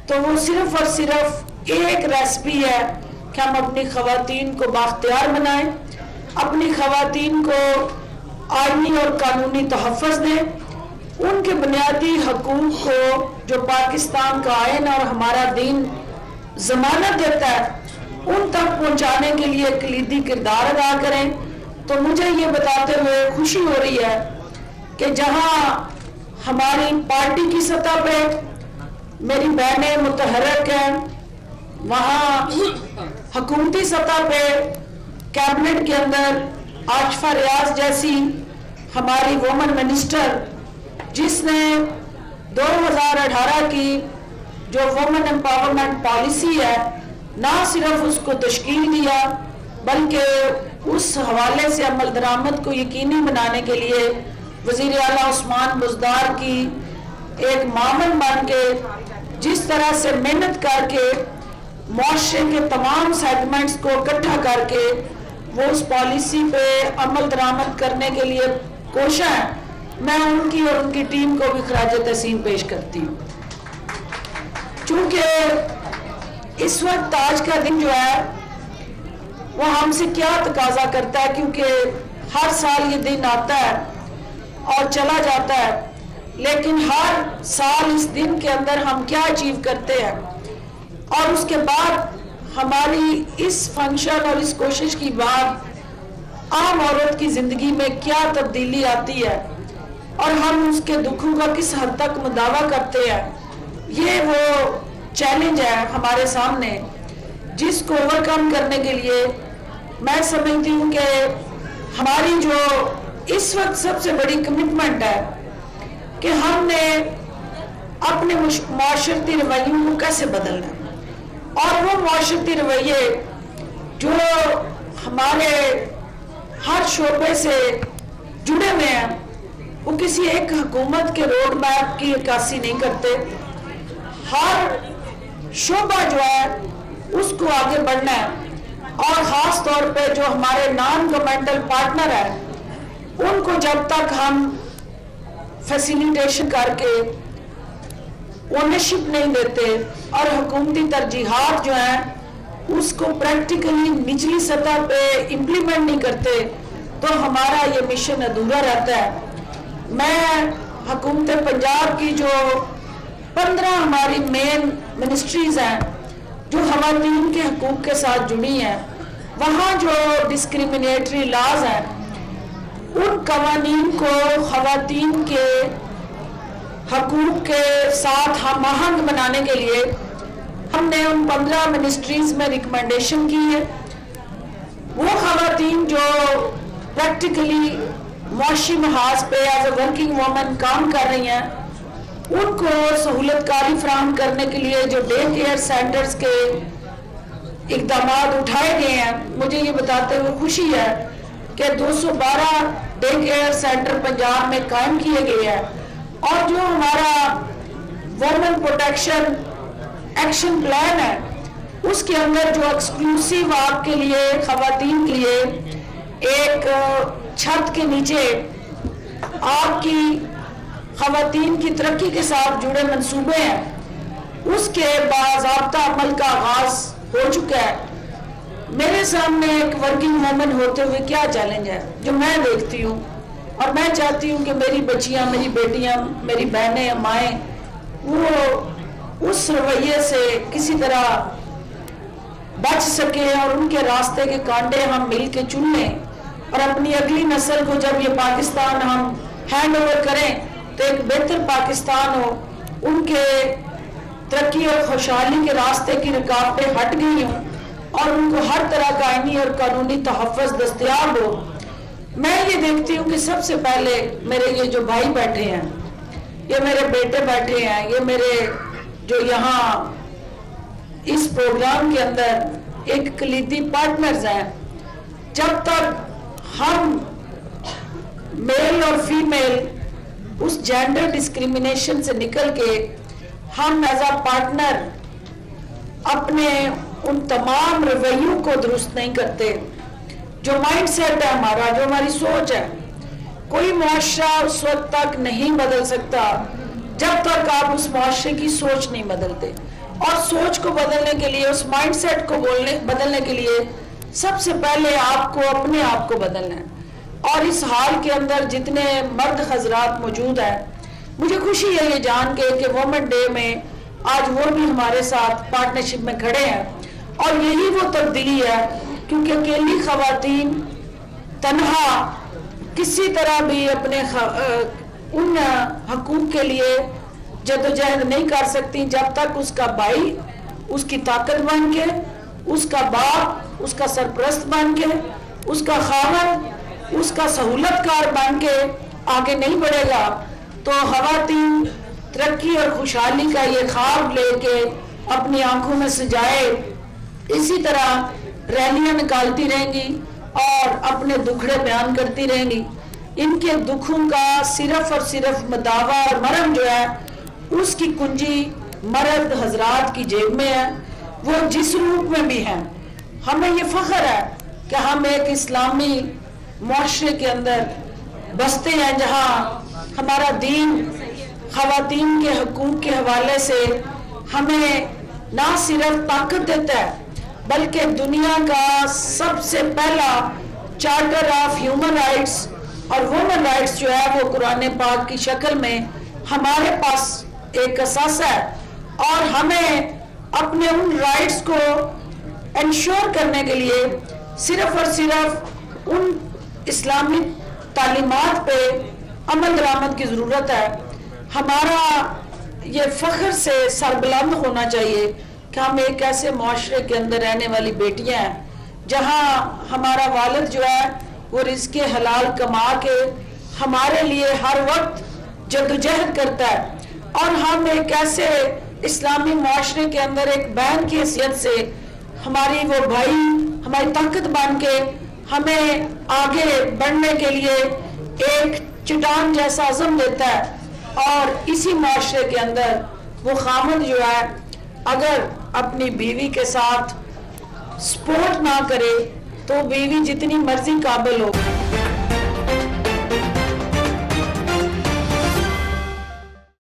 تو وہ صرف اور صرف ایک ریسپی ہے کہ ہم اپنی خواتین کو بااختیار بنائیں، اپنی خواتین کو آئینی اور قانونی تحفظ دیں، ان کے بنیادی حقوق کو جو پاکستان کا آئین اور ہمارا دین ضمانت دیتا ہے ان تک پہنچانے کے لیے کلیدی کردار ادا کریں۔ تو مجھے یہ بتاتے ہوئے خوشی ہو رہی ہے کہ جہاں ہماری پارٹی کی سطح پہ میری بہنیں متحرک ہیں، وہاں حکومتی سطح پہ کیبنٹ کے اندر عاطفہ ریاض جیسی ہماری وومن منسٹر، جس نے 2018 کی جو وومن امپاورمنٹ پالیسی ہے نہ صرف اس کو تشکیل دیا بلکہ اس حوالے سے عمل درآمد کو یقینی بنانے کے لیے وزیر اعلیٰ عثمان بزدار کی ایک معاون بن کے جس طرح سے محنت کر کے معاشرے کے تمام سیگمنٹس کو اکٹھا کر کے وہ اس پالیسی پہ عمل درآمد کرنے کے لیے کوشاں ہے، میں ان کی اور ان کی ٹیم کو بھی خراج تحسین پیش کرتی ہوں۔ چونکہ اس وقت آج کا دن جو ہے وہ ہم سے کیا تقاضا کرتا ہے، کیونکہ ہر سال یہ دن آتا ہے اور چلا جاتا ہے، لیکن ہر سال اس دن کے اندر ہم کیا اچیو کرتے ہیں اور اس کے بعد ہماری اس فنکشن اور اس کوشش کی بعد عام عورت کی زندگی میں کیا تبدیلی آتی ہے اور ہم اس کے دکھوں کا کس حد تک مداوع کرتے ہیں، یہ وہ چیلنج ہے ہمارے سامنے، جس کو اوورکم کرنے کے لیے میں سمجھتی ہوں کہ ہماری جو اس وقت سب سے بڑی کمٹمنٹ ہے کہ ہم نے اپنے معاشرتی رویوں کو کیسے بدلنا ہے، اور وہ معاشرتی رویے جو ہمارے ہر شعبے سے جڑے ہوئے ہیں وہ کسی ایک حکومت کے روڈ میپ کی عکاسی نہیں کرتے، ہر شعبہ جو ہے اس کو آگے بڑھنا ہے، اور خاص طور پہ جو ہمارے نان گورنمنٹل پارٹنر ہیں ان کو جب تک ہم فیسیلیٹیشن کر کے اونرشپ نہیں دیتے اور حکومتی ترجیحات جو ہیں اس کو پریکٹیکلی نچلی سطح پہ امپلیمنٹ نہیں کرتے تو ہمارا یہ مشن ادھورا رہتا ہے۔ میں حکومت پنجاب کی جو 15 ہماری مین منسٹریز ہیں جو خواتین کے حقوق کے ساتھ جڑی ہیں، وہاں جو ڈسکریمنیٹری لاز ہیں ان قوانین کو خواتین کے حقوق کے ساتھ ہم آہنگ بنانے کے لیے ہم نے ان 15 منسٹریز میں ریکمنڈیشن کی ہے۔ وہ خواتین جو پریکٹیکلی معاشی محاذ پہ ایز اے ورکنگ وومن کام کر رہی ہیں ان کو سہولت کاری فراہم کرنے کے لیے جو ڈے کیئر سینٹرز کے اقدامات اٹھائے گئے ہیں، مجھے یہ بتاتے ہوئے خوشی ہے کہ 212 ڈے کیئر سینٹر پنجاب میں قائم کیے گئے ہیں، اور جو ہمارا وومن پروٹیکشن ایکشن پلان ہے اس کے اندر جو ایکسکلوسیو آپ کے لیے خواتین کے لیے ایک چھت کے نیچے آپ کی خواتین کی ترقی کے ساتھ جڑے منصوبے ہیں اس کے باضابطہ عمل کا آغاز ہو چکا ہے۔ میرے سامنے ایک ورکنگ وومن ہوتے ہوئے کیا چیلنج ہے جو میں دیکھتی ہوں، اور میں چاہتی ہوں کہ میری بچیاں، میری بیٹیاں، میری بہنیں، مائیں وہ اس رویے سے کسی طرح بچ سکیں اور ان کے راستے کے کانٹے ہم مل کے چن لیں، اور اپنی اگلی نسل کو جب یہ پاکستان ہم ہینڈ اوور کریں تو ایک بہتر پاکستان ہو، ان کے ترقی اور خوشحالی کے راستے کی رکاوٹیں ہٹ گئی ہوں اور ان کو ہر طرح کا آئینی اور قانونی تحفظ دستیاب ہو۔ میں یہ دیکھتی ہوں کہ سب سے پہلے میرے یہ جو بھائی بیٹھے ہیں، یہ میرے بیٹے بیٹھے ہیں، یہ میرے جو یہاں اس پروگرام کے اندر ایک کلیدی پارٹنرز ہیں، جب تک ہم میل اور فیمیل اس جینڈر ڈسکریمنیشن سے نکل کے ہم ایز اے پارٹنر اپنے ان تمام رویوں کو درست نہیں کرتے، جو مائنڈ سیٹ ہے ہمارا، جو ہماری سوچ ہے، کوئی معاشرہ اس وقت تک نہیں بدل سکتا جب تک آپ اس معاشرے کی سوچ نہیں بدلتے۔ اور سوچ کو بدلنے کے لیے، اس مائنڈ سیٹ کو بدلنے کے لیے سب سے پہلے آپ کو اپنے آپ کو بدلنا ہے۔ اور اس حال کے اندر جتنے مرد حضرات موجود ہیں، مجھے خوشی ہے یہ جان کے کہ وومن ڈے میں آج وہ بھی ہمارے ساتھ پارٹنرشپ میں کھڑے ہیں، اور یہی وہ تبدیلی ہے، کیونکہ اکیلی خواتین تنہا کسی طرح بھی اپنے ان حقوق کے لیے جدوجہد نہیں کر سکتی جب تک اس کا بھائی اس کی طاقت بن کے، اس کا باپ اس کا سرپرست بن کے، اس کا خاوند اس کا سہولت کار بن کے آگے نہیں بڑھے گا۔ تو خواتین ترقی اور خوشحالی کا یہ خواب لے کے اپنی آنکھوں میں سجائے اسی طرح ریلیاں نکالتی رہیں گی اور اپنے دکھڑے بیان کرتی رہیں گی۔ ان کے دکھوں کا صرف اور صرف مداوا اور مرہم جو ہے اس کی کنجی مرد حضرات کی جیب میں ہے، وہ جس روپ میں بھی ہیں۔ ہمیں یہ فخر ہے کہ ہم ایک اسلامی معاشرے کے اندر بستے ہیں جہاں ہمارا دین خواتین کے حقوق کے حوالے سے ہمیں نہ صرف طاقت دیتا ہے بلکہ دنیا کا سب سے پہلا چارٹر آف ہیومن رائٹس اور وومن رائٹس جو ہے وہ قرآن پاک کی شکل میں ہمارے پاس ایک اثاثہ ہے، اور ہمیں اپنے ان رائٹس کو انشور کرنے کے لیے صرف اور صرف ان اسلامی تعلیمات پہ عمل درآمد کی ضرورت ہے۔ ہمارا یہ فخر سے سربلند ہونا چاہیے کہ ہم ایک ایسے معاشرے کے اندر رہنے والی بیٹیاں ہیں جہاں ہمارا والد جو ہے وہ رزق حلال کما کے ہمارے لیے ہر وقت جدوجہد کرتا ہے، اور ہم ایک ایسے اسلامی معاشرے کے اندر ایک بہن کی حیثیت سے ہماری وہ بھائی ہماری طاقت بن کے ہمیں آگے بڑھنے کے لیے ایک چٹان جیسا عزم دیتا ہے۔ اور اسی معاشرے کے اندر وہ خامد جو ہے اگر اپنی بیوی کے ساتھ سپورٹ نہ کرے تو بیوی جتنی مرضی قابل ہو